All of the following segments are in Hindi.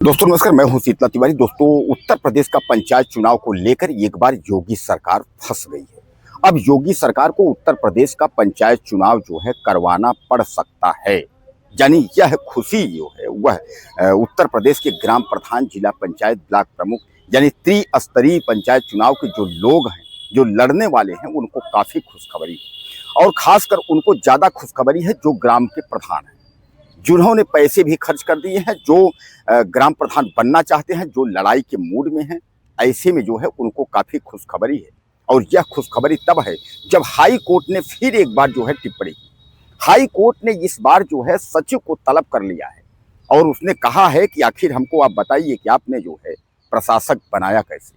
दोस्तों नमस्कार, मैं हूं शीतला तिवारी। दोस्तों, उत्तर प्रदेश का पंचायत चुनाव को लेकर एक बार योगी सरकार फंस गई है। अब योगी सरकार को उत्तर प्रदेश का पंचायत चुनाव जो है करवाना पड़ सकता है। यानी यह खुशी जो है वह उत्तर प्रदेश के ग्राम प्रधान, जिला पंचायत, ब्लॉक प्रमुख यानी त्रिस्तरीय पंचायत चुनाव के जो लोग हैं, जो लड़ने वाले हैं, उनको काफी खुशखबरी है। और खासकर उनको ज्यादा खुशखबरी है जो ग्राम के प्रधान हैं, जिन्होंने पैसे भी खर्च कर दिए हैं, जो ग्राम प्रधान बनना चाहते हैं, जो लड़ाई के मूड में हैं। ऐसे में जो है उनको काफ़ी खुशखबरी है। और यह खुशखबरी तब है जब हाई कोर्ट ने फिर एक बार जो है टिप्पणी की। हाई कोर्ट ने इस बार जो है सचिव को तलब कर लिया है और उसने कहा है कि आखिर हमको आप बताइए कि आपने जो है प्रशासक बनाया कैसे।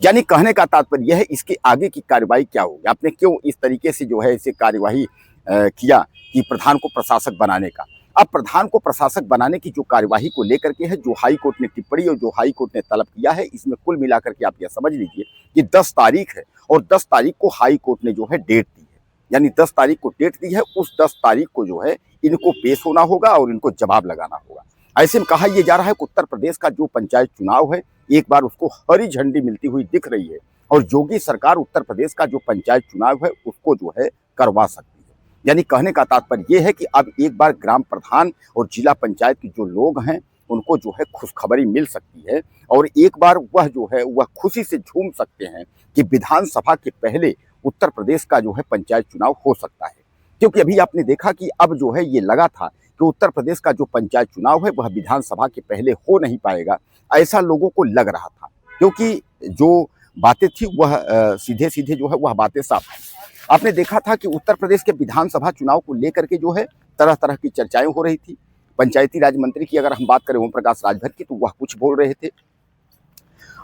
यानी कहने का तात्पर्य यह है, इसके आगे की कार्रवाई क्या होगी, आपने क्यों इस तरीके से जो है इसे कार्यवाही किया कि प्रधान को प्रशासक बनाने का। अब प्रधान को प्रशासक बनाने की जो कार्यवाही को लेकर के है, जो हाई कोर्ट ने टिप्पणी और जो हाई कोर्ट ने तलब किया है, इसमें कुल मिलाकर के आप यह समझ लीजिए कि 10 तारीख है और 10 तारीख को हाई कोर्ट ने जो है डेट दी है। यानी 10 तारीख को डेट दी है, उस 10 तारीख को जो है इनको पेश होना होगा और इनको जवाब लगाना होगा। ऐसे में कहा यह जा रहा है कि उत्तर प्रदेश का जो पंचायत चुनाव है, एक बार उसको हरी झंडी मिलती हुई दिख रही है और योगी सरकार उत्तर प्रदेश का जो पंचायत चुनाव है उसको जो है करवा सकती है। यानी कहने का तात्पर्य यह है कि अब एक बार ग्राम प्रधान और जिला पंचायत के जो लोग हैं उनको जो है खुशखबरी मिल सकती है और एक बार वह जो है वह खुशी से झूम सकते हैं कि विधानसभा के पहले उत्तर प्रदेश का जो है पंचायत चुनाव हो सकता है। क्योंकि अभी आपने देखा कि अब जो है ये लगा था कि उत्तर प्रदेश का जो पंचायत चुनाव है वह विधानसभा के पहले हो नहीं पाएगा, ऐसा लोगों को लग रहा था। क्योंकि जो बातें थी वह सीधे सीधे जो है वह बातें साफ थी। आपने देखा था कि उत्तर प्रदेश के विधानसभा चुनाव को लेकर के जो है तरह तरह की चर्चाएं हो रही थी। पंचायती राज मंत्री की अगर हम बात करें, ओम प्रकाश राजभर की, तो वह कुछ बोल रहे थे।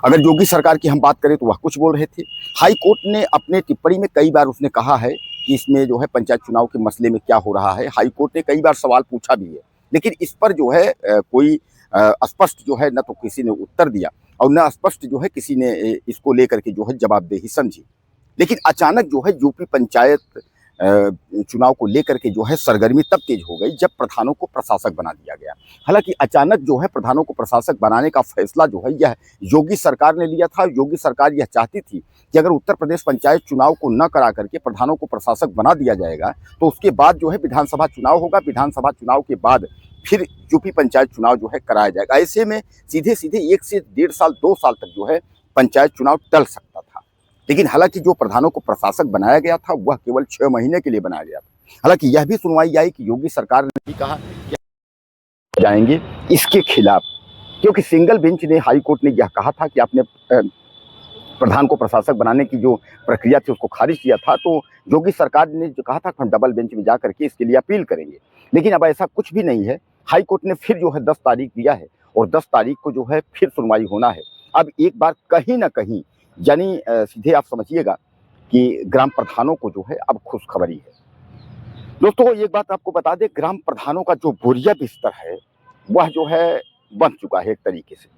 अगर योगी सरकार की हम बात करें तो वह कुछ बोल रहे थे। हाई कोर्ट ने अपने टिप्पणी में कई बार उसने कहा है कि इसमें जो है पंचायत चुनाव के मसले में क्या हो रहा है। हाई कोर्ट ने कई बार सवाल पूछा भी है, लेकिन इस पर जो है कोई स्पष्ट जो है न तो किसी ने उत्तर दिया और न स्पष्ट जो है किसी ने इसको लेकर के जो है जवाबदेही समझी। लेकिन अचानक जो है यूपी पंचायत चुनाव को लेकर के जो है सरगर्मी तब तेज हो गई जब प्रधानों को प्रशासक बना दिया गया। हालांकि अचानक जो है प्रधानों को प्रशासक बनाने का फैसला जो है यह योगी सरकार ने लिया था। योगी सरकार यह चाहती थी कि अगर उत्तर प्रदेश पंचायत चुनाव को न करा करके प्रधानों को प्रशासक बना दिया जाएगा तो उसके बाद जो है विधानसभा चुनाव होगा। विधानसभा चुनाव के बाद फिर यूपी पंचायत चुनाव जो है कराया जाएगा। ऐसे में सीधे सीधे 1 से 1.5 साल 2 साल तक जो है पंचायत चुनाव टल सकता था। लेकिन हालांकि जो प्रधानों को प्रशासक बनाया गया था वह केवल 6 महीने के लिए बनाया गया था। हालांकि यह भी सुनवाई आई कि योगी सरकार ने भी कहा कि जाएंगे इसके खिलाफ, क्योंकि सिंगल बेंच ने, हाई कोर्ट ने यह कहा था कि आपने प्रधान को प्रशासक बनाने की जो प्रक्रिया थी उसको खारिज किया था। तो योगी सरकार ने जो कहा था कि हम डबल बेंच में जा करके इसके लिए अपील करेंगे। लेकिन अब ऐसा कुछ भी नहीं है। हाई कोर्ट ने फिर जो है 10 तारीख दिया है और 10 तारीख को जो है फिर सुनवाई होना है। अब एक बार कहीं ना कहीं यानी सीधे आप समझिएगा कि ग्राम प्रधानों को जो है अब खुशखबरी है। दोस्तों एक बात आपको बता दें, ग्राम प्रधानों का जो बोरिया बिस्तर है वह जो है बन चुका है एक तरीके से।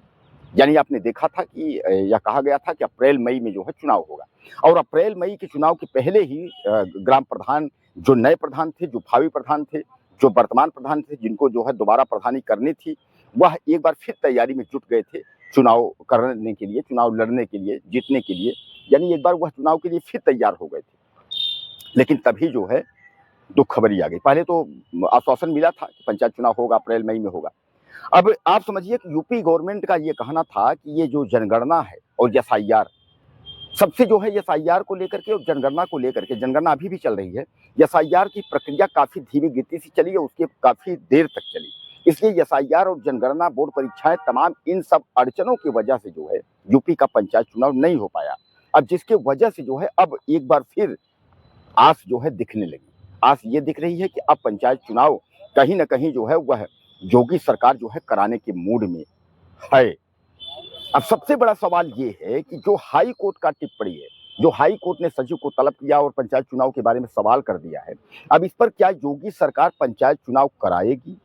यानी आपने देखा था कि यह कहा गया था कि अप्रैल मई में जो है चुनाव होगा और अप्रैल मई के चुनाव के पहले ही ग्राम प्रधान, जो नए प्रधान थे, जो भावी प्रधान थे, जो वर्तमान प्रधान थे, जिनको जो है दोबारा प्रधानी करनी थी, वह एक बार फिर तैयारी में जुट गए थे चुनाव करने के लिए, चुनाव लड़ने के लिए, जीतने के लिए। यानी एक बार वह चुनाव के लिए फिर तैयार हो गए थे। लेकिन तभी जो है दुख खबरी आ गई। पहले तो आश्वासन मिला था कि पंचायत चुनाव होगा, अप्रैल मई में होगा। अब आप समझिए कि यूपी गवर्नमेंट का ये कहना था कि ये जो जनगणना है और एसआईआर, सबसे जो है एसआईआर को लेकर के और जनगणना को लेकर के, जनगणना अभी भी चल रही है, एसआईआर की प्रक्रिया काफी धीमी गति से चली है, उसके काफी देर तक चली। इसलिए एसआईआर और जनगणना, बोर्ड परीक्षाएं, तमाम इन सब अड़चनों की वजह से जो है यूपी का पंचायत चुनाव नहीं हो पाया। अब जिसके वजह से जो है अब एक बार फिर आस जो है दिखने लगी। आस ये दिख रही है कि अब पंचायत चुनाव कहीं ना कहीं जो है वह योगी सरकार जो है कराने के मूड में है। अब सबसे बड़ा सवाल ये है कि जो हाई कोर्ट का टिप्पणी है, जो हाई कोर्ट ने सचिव को तलब किया और पंचायत चुनाव के बारे में सवाल कर दिया है, अब इस पर क्या योगी सरकार पंचायत चुनाव कराएगी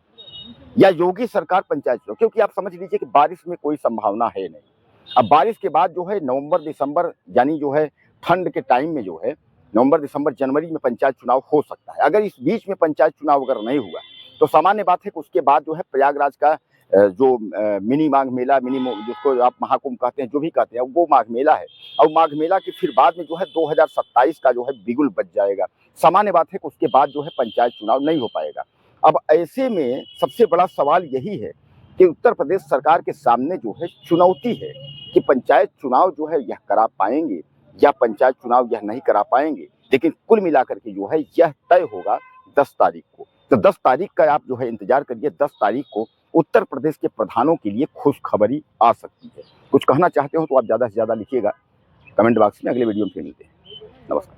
या योगी सरकार पंचायत चुनाव, क्योंकि आप समझ लीजिए कि बारिश में कोई संभावना है नहीं। अब बारिश के बाद जो है नवंबर दिसंबर, यानी जो है ठंड के टाइम में जो है नवंबर दिसंबर जनवरी में पंचायत चुनाव हो सकता है। अगर इस बीच में पंचायत चुनाव अगर नहीं हुआ तो सामान्य बात है कि उसके बाद जो है प्रयागराज का जो मिनी माघ मेला, जिसको आप महाकुंभ कहते हैं, जो भी कहते हैं, वो माघ मेला है। और माघ मेला के फिर बाद में जो है 2027 का जो है बिगुल बज जाएगा। सामान्य बात है कि उसके बाद जो है पंचायत चुनाव नहीं हो पाएगा। अब ऐसे में सबसे बड़ा सवाल यही है कि उत्तर प्रदेश सरकार के सामने जो है चुनौती है कि पंचायत चुनाव जो है यह करा पाएंगे या पंचायत चुनाव यह नहीं करा पाएंगे। लेकिन कुल मिलाकर के जो है यह तय होगा 10 तारीख को। तो 10 तारीख का आप जो है इंतजार करिए। 10 तारीख को उत्तर प्रदेश के प्रधानों के लिए खुशखबरी आ सकती है। कुछ कहना चाहते हो तो आप ज़्यादा से ज़्यादा लिखिएगा कमेंट बॉक्स में। अगले वीडियो में फिर मिलते हैं। नमस्कार।